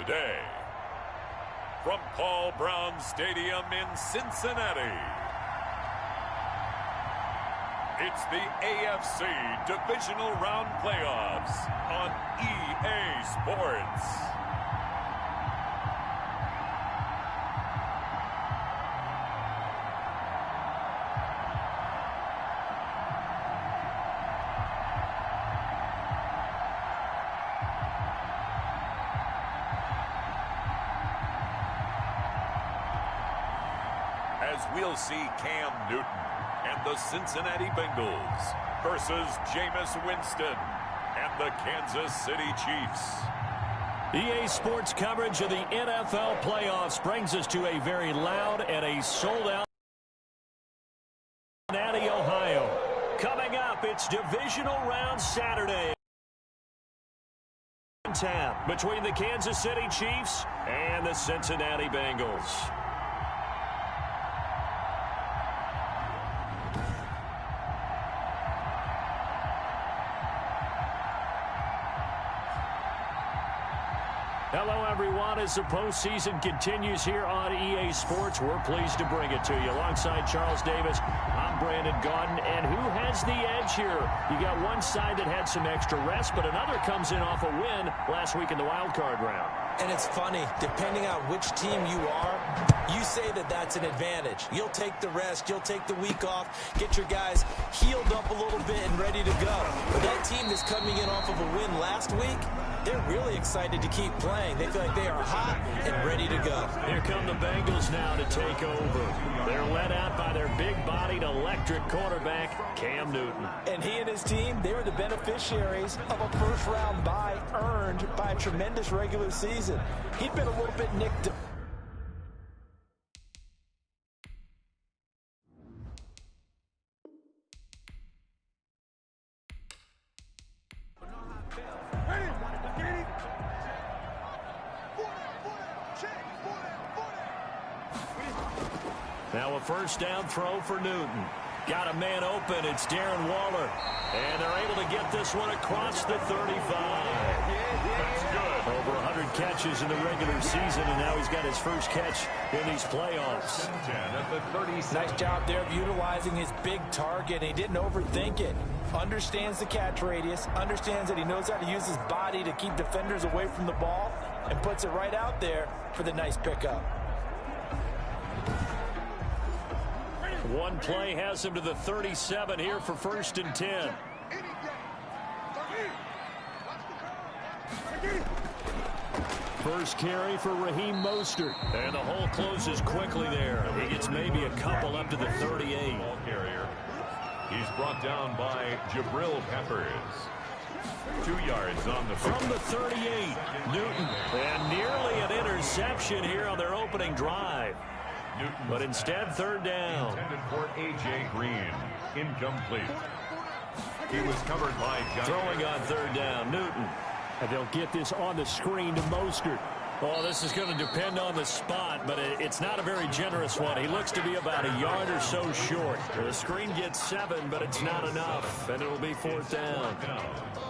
day. From Paul Brown Stadium in Cincinnati, it's the AFC Divisional Round Playoffs on EA Sports. As we'll see Cam Newton and the Cincinnati Bengals versus Jameis Winston and the Kansas City Chiefs. EA Sports coverage of the NFL playoffs brings us to a very loud and a sold-out Cincinnati, Ohio. Coming up, it's Divisional Round Saturday between the Kansas City Chiefs and the Cincinnati Bengals. Hello, everyone. As the postseason continues here on EA Sports, we're pleased to bring it to you. Alongside Charles Davis, I'm Brandon Gaudin. And who has the edge here? You got one side that had some extra rest, but another comes in off a win last week in the wild card round. And it's funny, depending on which team you are, you say that that's an advantage. You'll take the rest, you'll take the week off, get your guys healed up a little bit and ready to go. But that team that's coming in off of a win last week, they're really excited to keep playing. They feel like they are hot and ready to go. Here come the Bengals now to take over. They're led out by their big-bodied electric quarterback, Cam Newton. And he and his team, they were the beneficiaries of a first-round bye earned by a tremendous regular season. He'd been a little bit nicked up. Now a first down throw for Newton. Got a man open. It's Darren Waller. And they're able to get this one across the 35. That's good. Over 100 catches in the regular season, and now he's got his first catch in these playoffs. Nice job there of utilizing his big target. He didn't overthink it. Understands the catch radius, understands that he knows how to use his body to keep defenders away from the ball, and puts it right out there for the nice pickup. One play has him to the 37 here for 1st and 10. First carry for Raheem Mostert. And the hole closes quickly there. He gets maybe a couple up to the 38. Ball carrier. He's brought down by Jabril Peppers. 2 yards on the pick. From the 38, Newton. And nearly an interception here on their opening drive. But instead, 3rd down. Intended for A.J. Green. Incomplete. He was covered by John. Throwing on 3rd down, Newton. And they'll get this on the screen to Mostert. Oh, this is going to depend on the spot, but it's not a very generous one. He looks to be about a yard or so short. The screen gets 7, but it's not enough, and it'll be 4th down.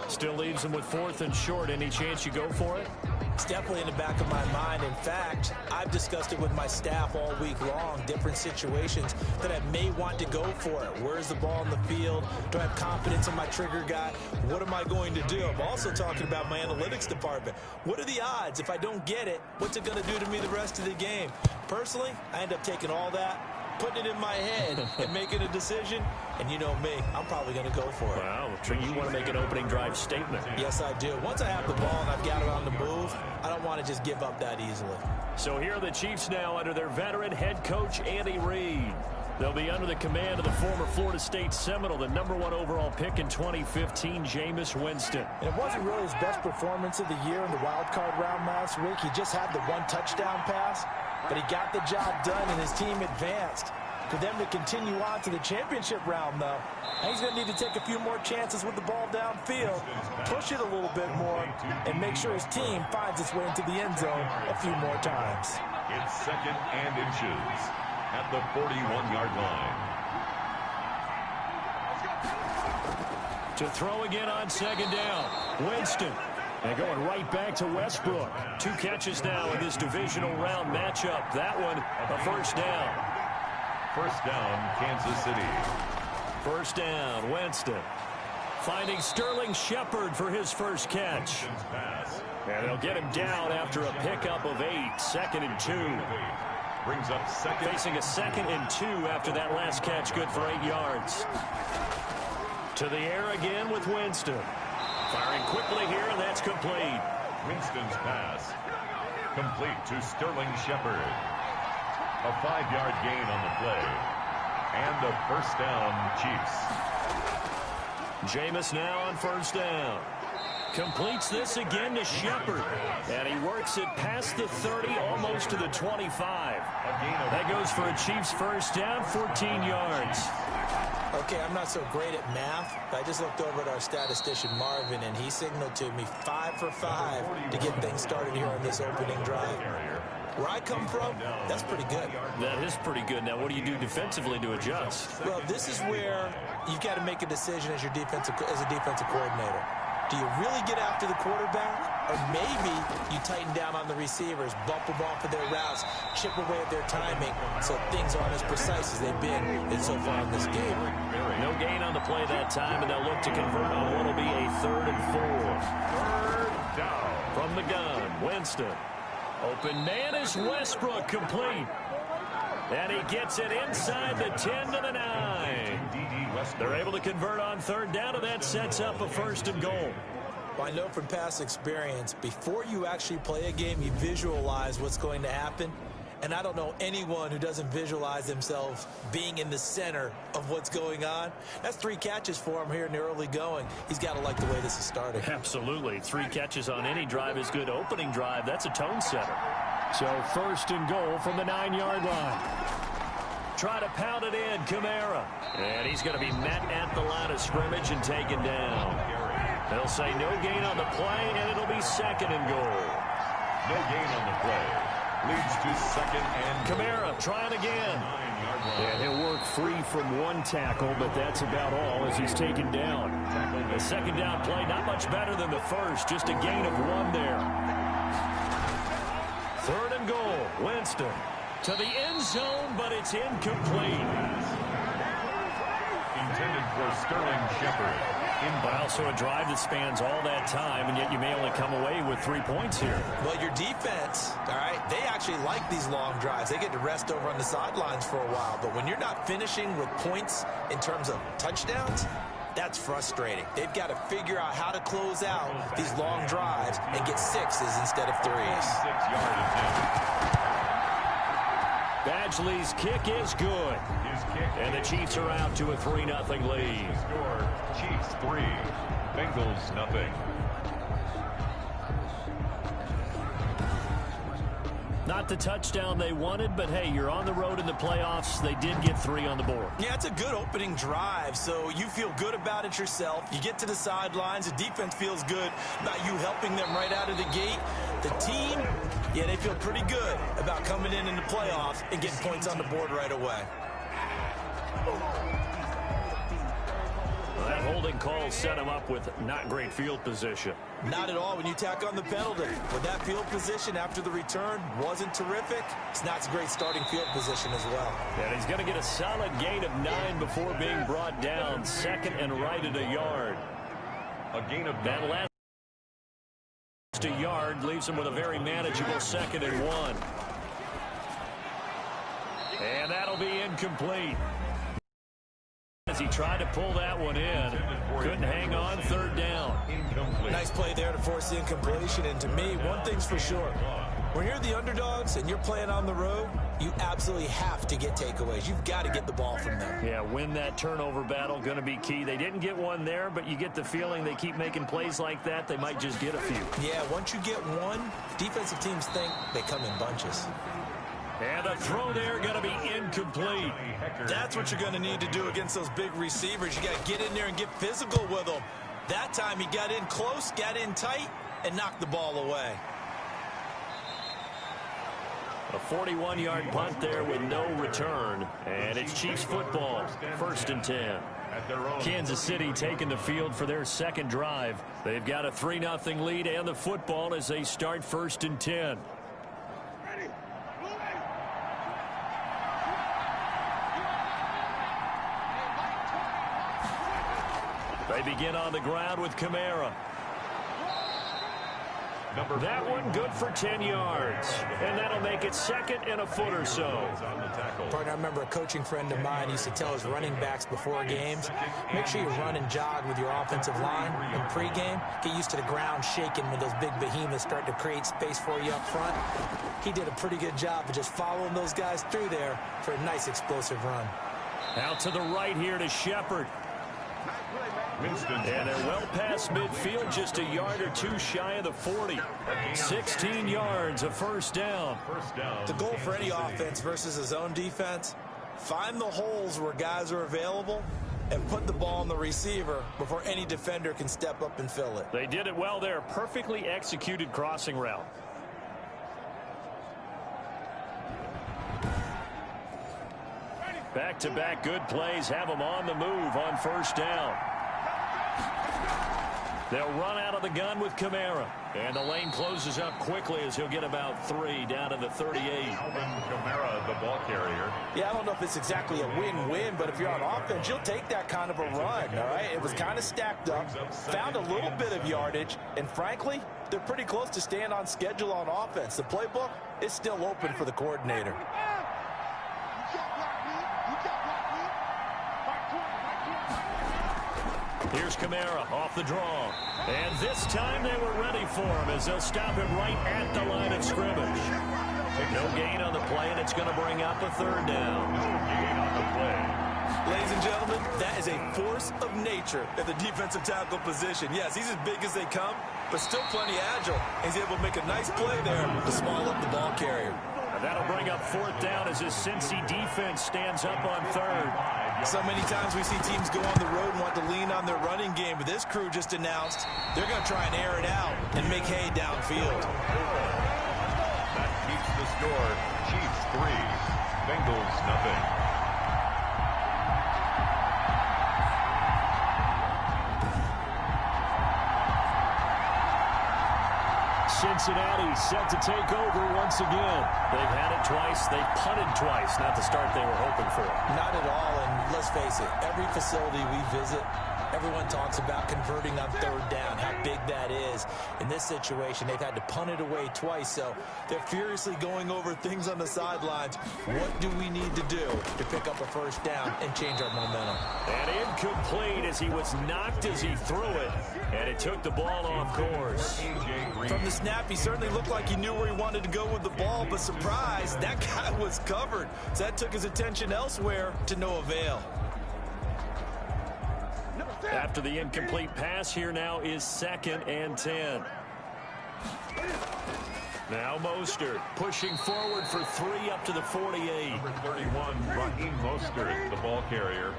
Still leaves him with 4th and short. Any chance you go for it? It's definitely in the back of my mind. In fact, I've discussed it with my staff all week long, different situations that I may want to go for it. Where's the ball in the field? Do I have confidence in my trigger guy? What am I going to do? I'm also talking about my analytics department. What are the odds? If I don't get it, what's it going to do to me the rest of the game? Personally, I end up taking all that, putting it in my head and making a decision. And you know me, I'm probably going to go for it. Wow, so you want to make an opening drive statement. Yes, I do. Once I have the ball and I've got it on the move, I don't want to just give up that easily. So here are the Chiefs now under their veteran head coach, Andy Reid. They'll be under the command of the former Florida State Seminole, the #1 overall pick in 2015, Jameis Winston. And it wasn't really his best performance of the year in the wild card round last week. He just had the 1 touchdown pass, but he got the job done and his team advanced. For them to continue on to the championship round, though, he's going to need to take a few more chances with the ball downfield, push it a little bit more, and make sure his team finds its way into the end zone a few more times. It's 2nd and inches at the 41-yard line. To throw again on 2nd down. Winston And going right back to Westbrook. 2 catches now in this divisional round matchup. That one, a first down. First down, Kansas City. First down, Winston. Finding Sterling Shepard for his first catch. And they'll get him down after a pickup of 8. 2nd and 2. Brings up second. Facing a 2nd and 2 after that last catch, good for 8 yards. To the air again with Winston. Firing quickly here, and that's complete. Winston's pass. Complete to Sterling Shepard. A 5-yard gain on the play. And a first down, Chiefs. Jameis now on first down. Completes this again to Shepard. And he works it past the 30, almost to the 25. That goes for a Chiefs first down, 14 yards. Okay, I'm not so great at math, but I just looked over at our statistician, Marvin, and he signaled to me 5 for 5 to get things started here on this opening drive. Where I come from, that's pretty good. That is pretty good. Now, what do you do defensively to adjust? Well, this is where you've got to make a decision as a defensive coordinator. Do you really get after the quarterback? Or maybe you tighten down on the receivers, bump them off of their routes, chip away at their timing, so things aren't as precise as they've been so far in this game. No gain on the play that time, and they'll look to convert on what will be a 3rd and 4. Third down. From the gun, Winston. Open man is Westbrook, complete. And he gets it inside the 10 to the 9. They're able to convert on 3rd down, and that sets up a 1st and goal. Well, I know from past experience, before you actually play a game, you visualize what's going to happen. And I don't know anyone who doesn't visualize themselves being in the center of what's going on. That's 3 catches for him here in the early going. He's got to like the way this is starting. Absolutely. 3 catches on any drive is good. Opening drive, that's a tone setter. So 1st and goal from the 9-yard line. Try to pound it in, Kamara. And he's going to be met at the line of scrimmage and taken down. They'll say no gain on the play, and it'll be 2nd and goal. No gain on the play. Leads to 2nd and Kamara trying again. And he'll work free from 1 tackle, but that's about all as he's taken down. The 2nd down play, not much better than the first, just a gain of 1 there. 3rd and goal, Winston. To the end zone, but it's incomplete. Intended for Sterling Shepard. Well, so a drive that spans all that time, and yet you may only come away with 3 points here. Well, your defense, all right, they actually like these long drives. They get to rest over on the sidelines for a while. But when you're not finishing with points in terms of touchdowns, that's frustrating. They've got to figure out how to close out these long drives and get 6s instead of 3s. 6-yard attempt. Badgley's kick is good. And the Chiefs are out to a 3-0 lead. Score, Chiefs 3, Bengals 0. Not the touchdown they wanted, but hey, you're on the road in the playoffs. They did get 3 on the board. Yeah, it's a good opening drive, so you feel good about it yourself. You get to the sidelines. The defense feels good about you helping them right out of the gate. The team, yeah, they feel pretty good about coming in the playoffs and getting points on the board right away. Well, that holding call set him up with not great field position. Not at all when you tack on the penalty. With that field position after the return wasn't terrific, it's not a great starting field position as well. And he's going to get a solid gain of 9 before being brought down. 2nd and right at a yard. A gain of that last a yard leaves him with a very manageable 2nd and 1. And that'll be incomplete. As he tried to pull that one in, couldn't hang on. 3rd down. Nice play there to force the incompletion. And to me, one thing's for sure. When you're the underdogs and you're playing on the road, you absolutely have to get takeaways. You've got to get the ball from them. Yeah, win that turnover battle, going to be key. They didn't get one there, but you get the feeling they keep making plays like that, they might just get a few. Yeah, once you get one, defensive teams think they come in bunches. And the throw there going to be incomplete. That's what you're going to need to do against those big receivers. You got to get in there and get physical with them. That time he got in close, got in tight, and knocked the ball away. A 41-yard punt there with no return. And it's Chiefs football. 1st and 10. at their own. Kansas City taking the field for their second drive. They've got a 3-0 lead and the football as they start 1st and 10. They begin on the ground with Kamara. That one good for 10 yards. And that'll make it 2nd and a foot or so. Partner, I remember a coaching friend of mine used to tell his running backs before games, make sure you run and jog with your offensive line in pregame. Get used to the ground shaking when those big behemoths start to create space for you up front. He did a pretty good job of just following those guys through there for a nice explosive run. Out to the right here to Shepard. And they're well past midfield, just a yard or two shy of the 40. 16 yards, a first down. The goal for any offense versus a zone defense, find the holes where guys are available and put the ball on the receiver before any defender can step up and fill it. They did it well there. Perfectly executed crossing route. Back-to-back good plays have them on the move on first down. They'll run out of the gun with Kamara. And the lane closes up quickly as he'll get about 3 down to the 38. Kamara, the ball carrier. Yeah, I don't know if it's exactly a win-win, but if you're on offense, you'll take that kind of a run, all right? It was kind of stacked up, found a little bit of yardage, and frankly, they're pretty close to staying on schedule on offense. The playbook is still open for the coordinator. Here's Kamara off the draw. And this time they were ready for him as they'll stop him right at the line of scrimmage. No gain on the play, and it's going to bring up a 3rd down. No gain on the play. Ladies and gentlemen, that is a force of nature at the defensive tackle position. Yes, he's as big as they come, but still plenty agile. He's able to make a nice play there to small up the ball carrier. And that'll bring up 4th down as this Cincy defense stands up on 3rd. So many times we see teams go on the road and want to lean on their running game, but this crew just announced they're going to try and air it out and make hay downfield. That keeps the score. Chiefs 3, Bengals nothing. Cincinnati set to take over once again. They've had it twice. They've punted twice. Not the start they were hoping for. Not at all, and let's face it, every facility we visit, everyone talks about converting on 3rd down, how big that is. In this situation, they've had to punt it away twice, so they're furiously going over things on the sidelines. What do we need to do to pick up a 1st down and change our momentum? And incomplete as he was knocked as he threw it, and it took the ball off course. From the snap, he certainly looked like he knew where he wanted to go with the ball, but surprise, that guy was covered. So that took his attention elsewhere to no avail. After the incomplete pass, here now is 2nd and 10. Now Mostert pushing forward for 3 up to the 48. Number 31, Raheem Mostert, the ball carrier.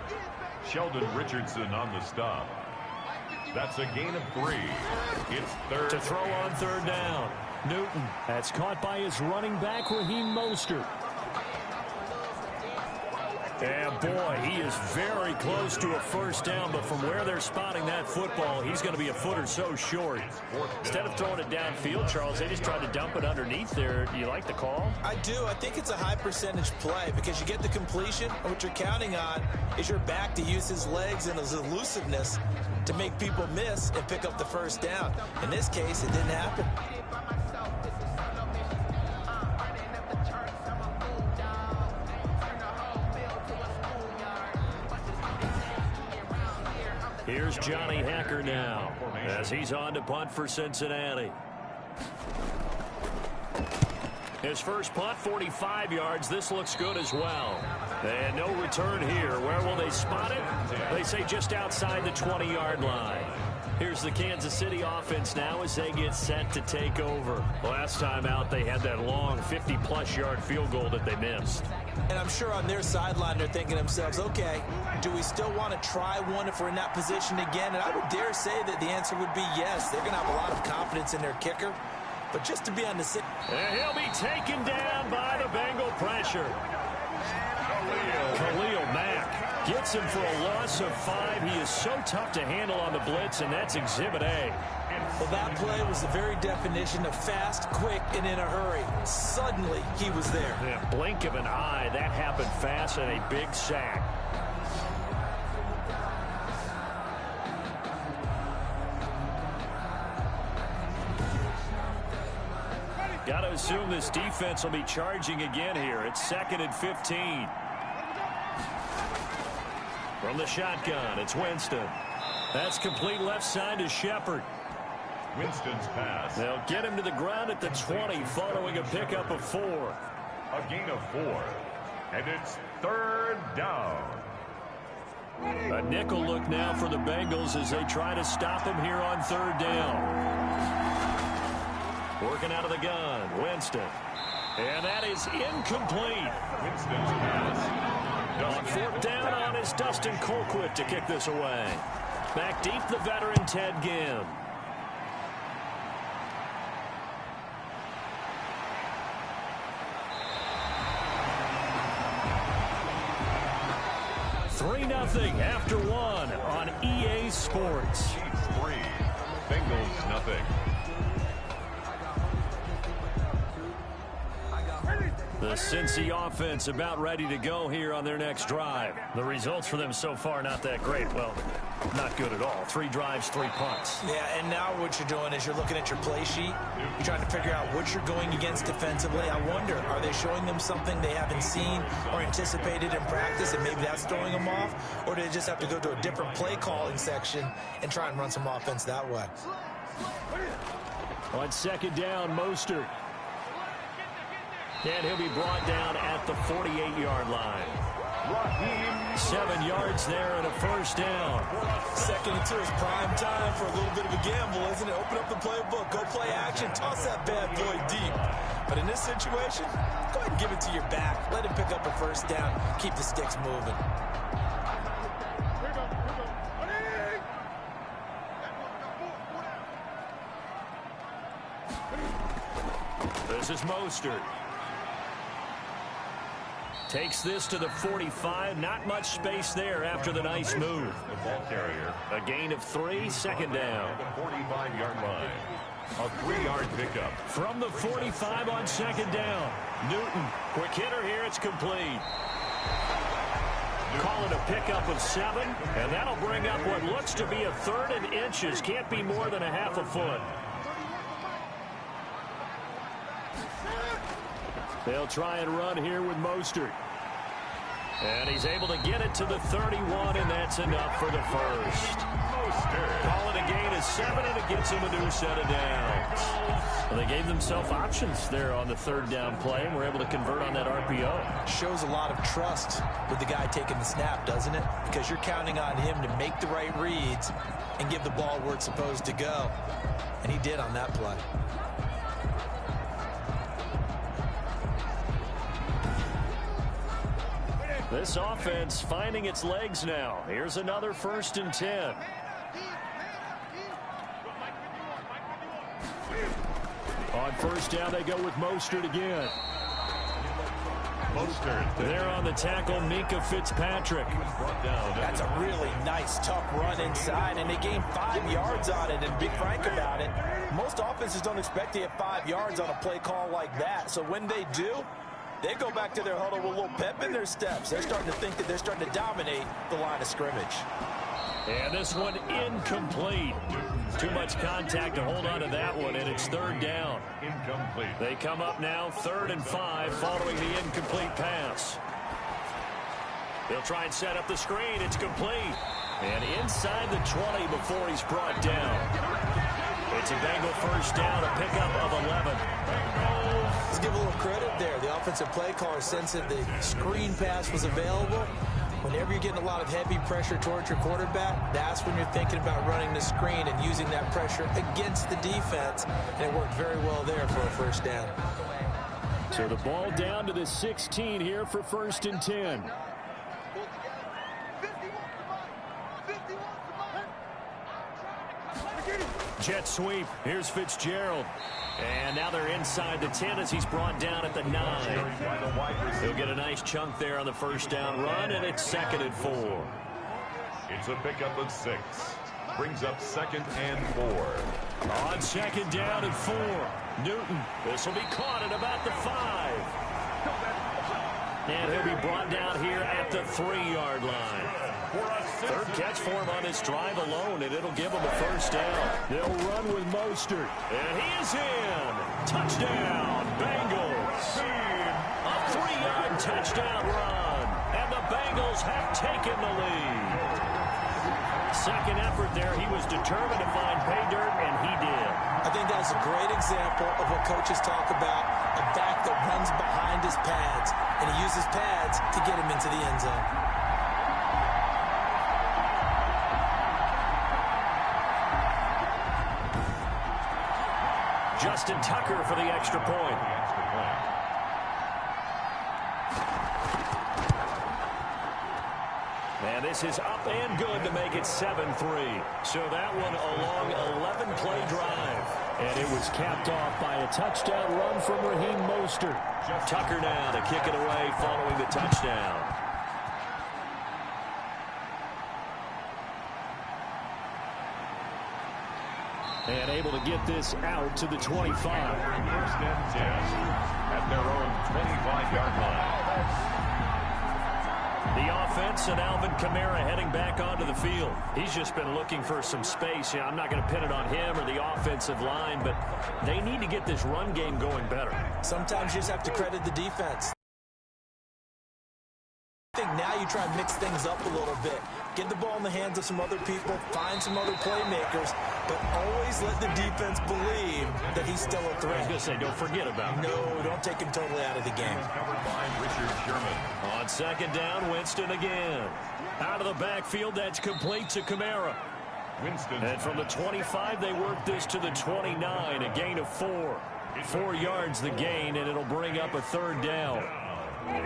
Sheldon Richardson on the stop. That's a gain of 3. It's 3rd. To throw on 3rd down. Newton. That's caught by his running back, Raheem Mostert. And boy, he is very close to a 1st down, but from where they're spotting that football, he's going to be a foot or so short. Instead of throwing it downfield, Charles, they just tried to dump it underneath there. Do you like the call? I do. I think it's a high percentage play because you get the completion, and what you're counting on is your back to use his legs and his elusiveness to make people miss and pick up the 1st down. In this case, it didn't happen. Here's Johnny Hacker now as he's on to punt for Cincinnati. His first punt, 45 yards. This looks good as well. And no return here. Where will they spot it? They say just outside the 20-yard line. Here's the Kansas City offense now as they get set to take over. Last time out, they had that long 50-plus yard field goal that they missed. And I'm sure on their sideline, they're thinking to themselves, okay, do we still want to try one if we're in that position again? And I would dare say that the answer would be yes. They're going to have a lot of confidence in their kicker. But just to be on the same... And he'll be taken down by the Bengal pressure. Khalil Mack Gets him for a loss of 5. He is so tough to handle on the blitz, and that's Exhibit A. Well, that play was the very definition of fast, quick, and in a hurry. Suddenly, he was there. Yeah, blink of an eye, that happened fast, and a big sack. Got to assume this defense will be charging again here. It's 2nd and 15. From the shotgun, it's Winston. That's complete left side to Shepard. Winston's pass. They'll get him to the ground at the 20 following a pickup of 4. A gain of 4. And it's 3rd down. A nickel look now for the Bengals as they try to stop him here on 3rd down. Working out of the gun, Winston. And that is incomplete. Winston's pass. On 4th down on is Dustin Colquitt to kick this away. Back deep, the veteran Ted Ginn. Nothing after 1 on EA Sports. Chiefs 3, Bengals nothing. The Cincy offense about ready to go here on their next drive. The results for them so far not that great. Well, not good at all. 3 drives, 3 punts. Yeah, and now what you're doing is you're looking at your play sheet. You're trying to figure out what you're going against defensively. I wonder, are they showing them something they haven't seen or anticipated in practice, and maybe that's throwing them off? Or do they just have to go to a different play calling section and try and run some offense that way? On 2nd down, Mostert. And he'll be brought down at the 48-yard line. 7 yards there and a 1st down. 2nd and 2 is prime time for a little bit of a gamble, isn't it? Open up the playbook, go play action, toss that bad boy deep. But in this situation, go ahead and give it to your back. Let him pick up a 1st down, keep the sticks moving. This is Mostert. Takes this to the 45. Not much space there after the nice move. The ball carrier. A gain of 3, 2nd down. The 45-yard line. A 3-yard pickup. From the 45 on 2nd down. Newton, quick hitter here. It's complete. Call it a pickup of 7, and that'll bring up what looks to be a 3rd and inches. Can't be more than a half a foot. They'll try and run here with Mostert. And he's able to get it to the 31, and that's enough for the 1st. Mostert. Call it a gain of 7, and it gets him a new set of downs. Well, they gave themselves options there on the 3rd down play, and were able to convert on that RPO. Shows a lot of trust with the guy taking the snap, doesn't it? Because you're counting on him to make the right reads and give the ball where it's supposed to go. And he did on that play. This offense finding its legs now. Here's another 1st and 10. On 1st down, they go with Mostert again. Mostert. There on the tackle, Minka Fitzpatrick. That's a really nice, tough run inside, and they gained 5 yards on it. And be frank about it, most offenses don't expect to get 5 yards on a play call like that. So when they do, they go back to their huddle with a little pep in their steps. They're starting to think that they're starting to dominate the line of scrimmage. And this one incomplete. Too much contact to hold on to that one, and it's 3rd down. Incomplete. They come up now 3rd and 5 following the incomplete pass. They'll try and set up the screen. It's complete. And inside the 20 before he's brought down. It's a Bengal 1st down, a pickup of 11. Let's give a little credit there. The offensive play caller sensed that the screen pass was available. Whenever you're getting a lot of heavy pressure towards your quarterback, that's when you're thinking about running the screen and using that pressure against the defense. And it worked very well there for a 1st down. So the ball down to the 16 here for 1st and 10. Jet sweep. Here's Fitzgerald. And now they're inside the 10 as he's brought down at the 9. He'll get a nice chunk there on the first down run, and it's 2nd and 4. It's a pickup of 6. Brings up 2nd and 4. On 2nd down and 4. Newton. This will be caught at about the 5. And he'll be brought down here at the 3-yard line. 3rd catch for him on this drive alone, and it'll give him a first down. They'll run with Mostert. And he is in. Touchdown, Bengals. A 3-yard touchdown run. And the Bengals have taken the lead. Second effort there. He was determined to find pay dirt, and he did. I think that's a great example of what coaches talk about, a back that runs behind his pads, and he uses pads to get him into the end zone. Justin Tucker for the extra point. And this is up and good to make it 7-3. So that one a long 11-play drive. And it was capped off by a touchdown run from Raheem Mostert. Tucker now to kick it away following the touchdown. And able to get this out to the 25. First and 10 at their own 25-yard line. The offense and Alvin Kamara heading back onto the field. He's just been looking for some space. I'm not going to pin it on him or the offensive line, but they need to get this run game going better. Sometimes you just have to credit the defense. I think now you try and mix things up a little bit. Get the ball in the hands of some other people, find some other playmakers, but always let the defense believe that he's still a threat. I was going to say, don't forget about him. No, don't take him totally out of the game. Covered by Richard Sherman. On 2nd down, Winston again. Out of the backfield, that's complete to Kamara. Winston. And from the 25, they work this to the 29, a gain of 4. 4 yards the gain, and it'll bring up a 3rd down.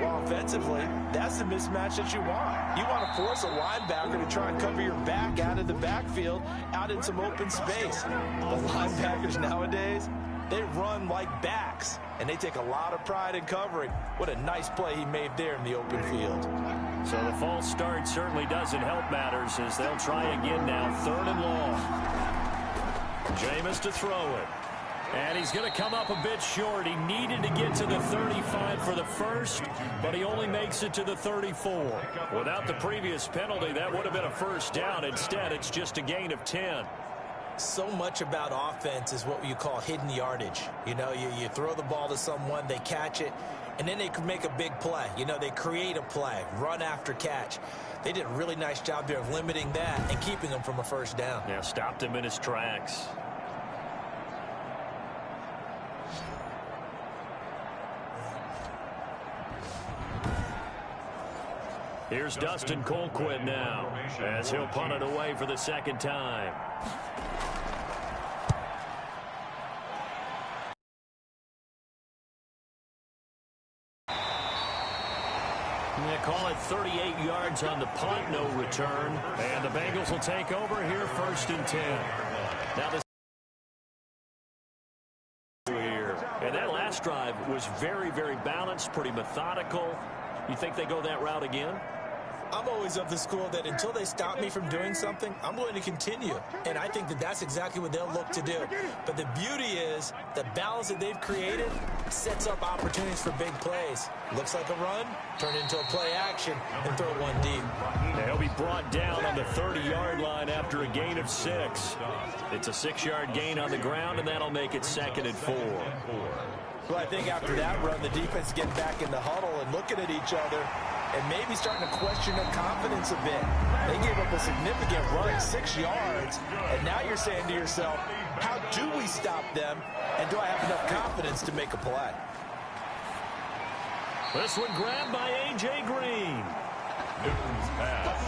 Well, offensively, that's the mismatch that you want. You want to force a linebacker to try and cover your back out of the backfield, out in some open space. The linebackers nowadays, they run like backs, and they take a lot of pride in covering. What a nice play he made there in the open field. So the false start certainly doesn't help matters as they'll try again now, 3rd and long. Jameis to throw it. And he's going to come up a bit short. He needed to get to the 35 for the first, but he only makes it to the 34. Without the previous penalty, that would have been a first down. Instead, it's just a gain of 10. So much about offense is what you call hidden yardage. You know, you throw the ball to someone, they catch it, and then they can make a big play. You know, they create a play, run after catch. They did a really nice job there of limiting that and keeping him from a first down. Yeah, stopped him in his tracks. Here's Dustin Colquitt now as he'll punt it away for the 2nd time. They call it 38 yards on the punt, no return. And the Bengals will take over here 1st and 10. Now this here. And that last drive was very, very balanced, pretty methodical. You think they go that route again? I'm always of the school that until they stop me from doing something, I'm going to continue. And I think that that's exactly what they'll look to do. But the beauty is the balance that they've created sets up opportunities for big plays. Looks like a run, turn into a play action, and throw one deep. They'll be brought down on the 30-yard line after a gain of 6. It's a 6-yard gain on the ground, and that'll make it 2nd and 4. Well, I think after that run, the defense is getting back in the huddle and looking at each other and maybe starting to question their confidence a bit. They gave up a significant run, 6 yards, and now you're saying to yourself, how do we stop them, and do I have enough confidence to make a play? This one grabbed by A.J. Green. Newton's pass.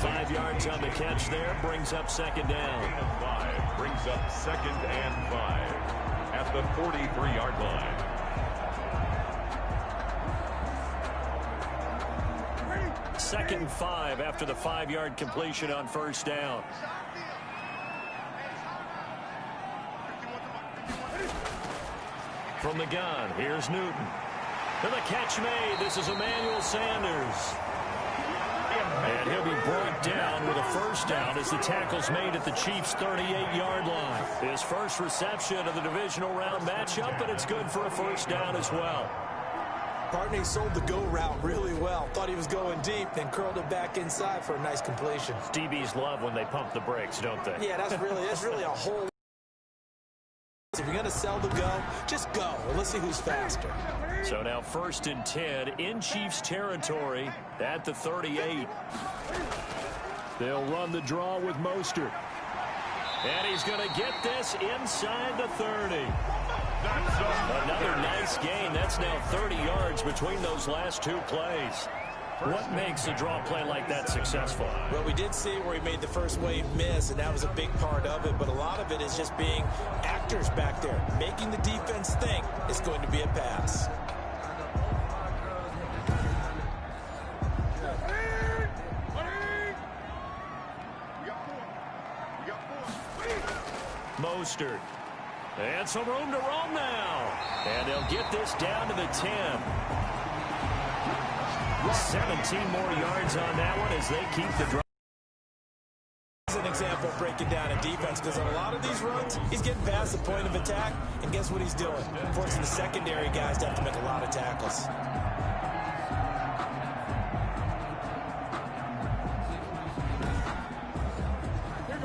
5 yards on the catch there, brings up 2nd down. 5 brings up 2nd and 5 at the 43-yard line. Second and 5 after the 5-yard completion on 1st down. From the gun, here's Newton. And the catch made. This is Emmanuel Sanders. And he'll be brought down with a first down as the tackle's made at the Chiefs' 38-yard line. His first reception of the divisional round matchup, but it's good for a first down as well. Partney sold the go route really well. Thought he was going deep, then curled it back inside for a nice completion. DBs love when they pump the brakes, don't they? Yeah, that's really a whole. If you're going to sell the go, just go. Well, let's see who's faster. So now 1st and 10 in Chiefs territory at the 38. They'll run the draw with Mostert. And he's going to get this inside the 30. Another nice gain. That's now 30 yards between those last two plays. What makes a draw play like that successful? Well, we did see where he made the first wave miss, and that was a big part of it. But a lot of it is just being actors back there, making the defense think it's going to be a pass. Mostert. And some room to roam now. And they'll get this down to the 10. 17 more yards on that one as they keep the drive. As an example, breaking down a defense, because on a lot of these runs, he's getting past the point of attack, and guess what he's doing? Forcing the secondary guys to have to make a lot of tackles.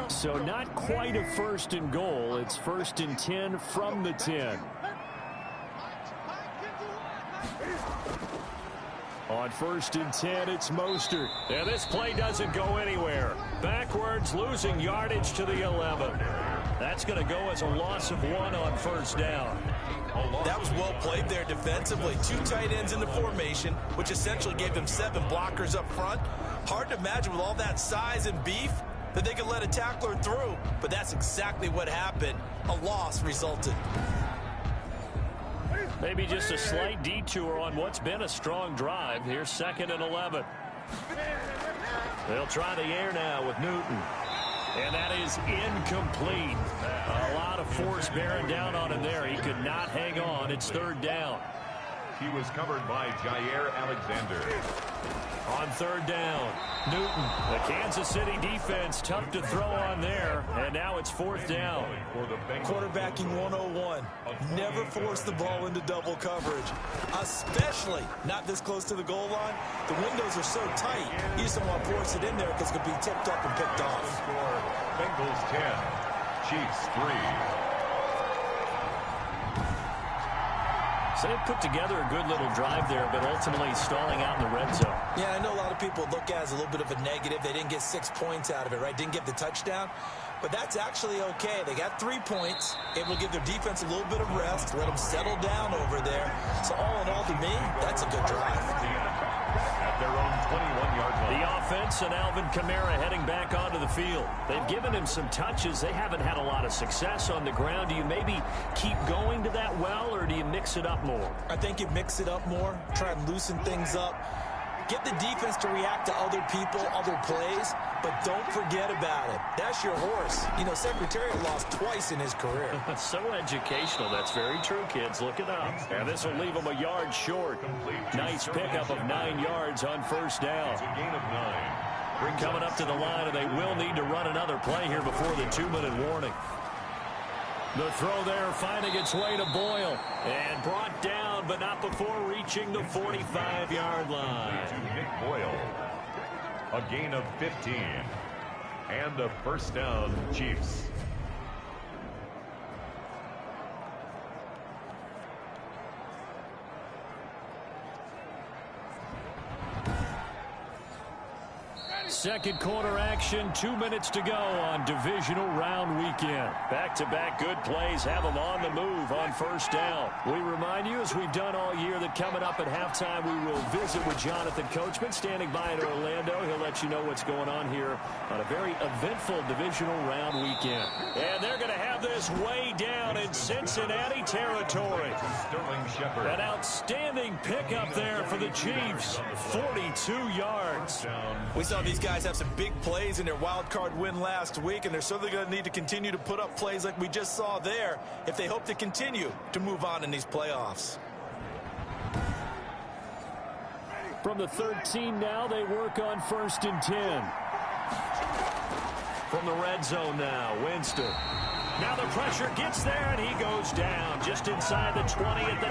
So not quite a 1st and goal. It's 1st and 10 from the 10. On 1st and 10, it's Mostert. And this play doesn't go anywhere. Backwards, losing yardage to the 11. That's going to go as a loss of 1 on 1st down. That was well played there defensively. 2 tight ends in the formation, which essentially gave them 7 blockers up front. Hard to imagine with all that size and beef that they could let a tackler through, but that's exactly what happened. A loss resulted. Maybe just a slight detour on what's been a strong drive. Here's 2nd and 11. They'll try the air now with Newton. And that is incomplete. A lot of force bearing down on him there. He could not hang on. It's 3rd down. He was covered by Jair Alexander. On 3rd down, Newton. The Kansas City defense tough to throw on there. And now it's 4th down. Quarterbacking 101. Never force the ball into double coverage, especially not this close to the goal line. The windows are so tight, you just don't want to force it in there because it could be tipped up and picked off. Bengals 10, Chiefs 3. So they put together a good little drive there, but ultimately stalling out in the red zone. Yeah, I know a lot of people look at it as a little bit of a negative. They didn't get 6 points out of it, right? Didn't get the touchdown. But that's actually okay. They got 3 points. Able to give their defense a little bit of rest, let them settle down over there. So all in all, to me, that's a good drive. At their own 21-yard line. The offense and Alvin Kamara heading back onto the field. They've given him some touches. They haven't had a lot of success on the ground. Do you maybe keep going to that well, or do you mix it up more? I think you mix it up more, try and loosen things up. Get the defense to react to other people, other plays, but don't forget about it. That's your horse. You know, Secretariat lost twice in his career. So educational. That's very true, kids. Look it up. And this will leave them a yard short. Nice pickup of 9 yards on 1st down. It's a gain of 9. Coming up to the line, and they will need to run another play here before the 2-minute warning. The throw there finding its way to Boyle. And brought down, but not before reaching the 45-yard line. To Nick Boyle. A gain of 15. And a 1st down, Chiefs. Second quarter action, 2 minutes to go on divisional round weekend. Back-to-back good plays have them on the move on 1st down. We remind you, as we've done all year, that coming up at halftime, we will visit with Jonathan Coachman standing by in Orlando. He'll let you know what's going on here on a very eventful divisional round weekend. And they're going to have this way down in Cincinnati territory. Sterling Shepard. An outstanding pickup there for the Chiefs. 42 yards. We saw these guys have some big plays in their wild card win last week, and they're certainly going to need to continue to put up plays like we just saw there if they hope to continue to move on in these playoffs. From the 13 now, they work on 1st and 10. From the red zone now, Winston. Now the pressure gets there, and he goes down just inside the 20 at the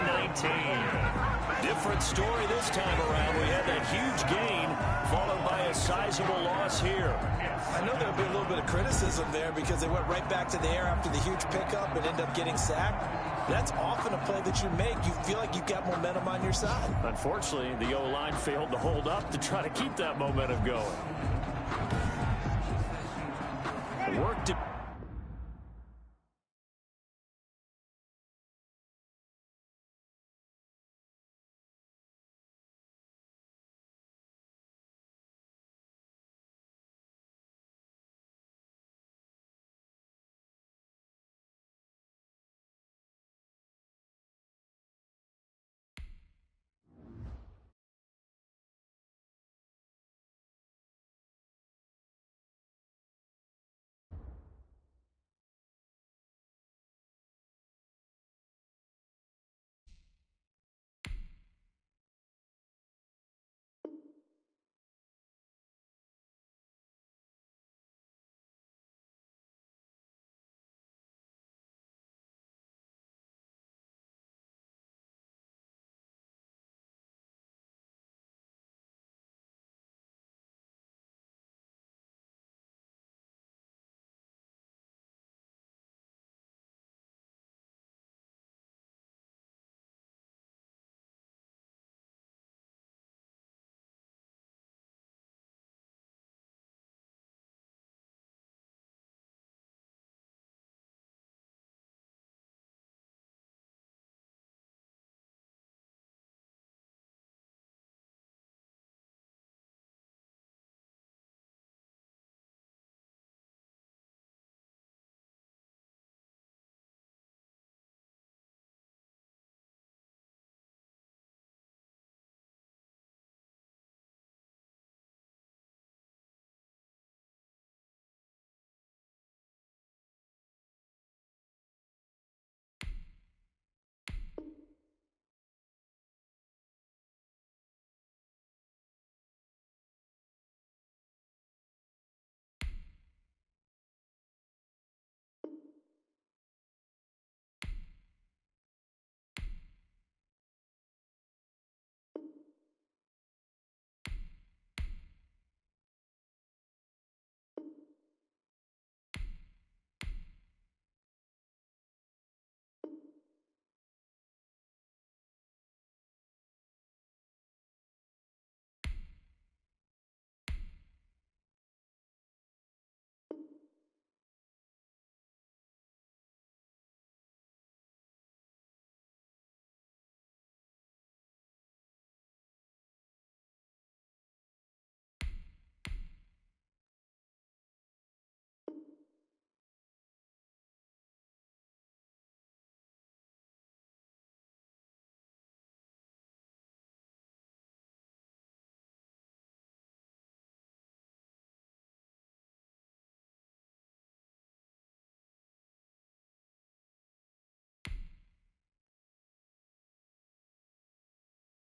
19. Different story this time around. We had that huge gain, followed by a sizable loss here. I know there'll be a little bit of criticism there because they went right back to the air after the huge pickup and ended up getting sacked. That's often a play that you make. You feel like you've got momentum on your side. Unfortunately, the O-line failed to hold up to try to keep that momentum going. Work to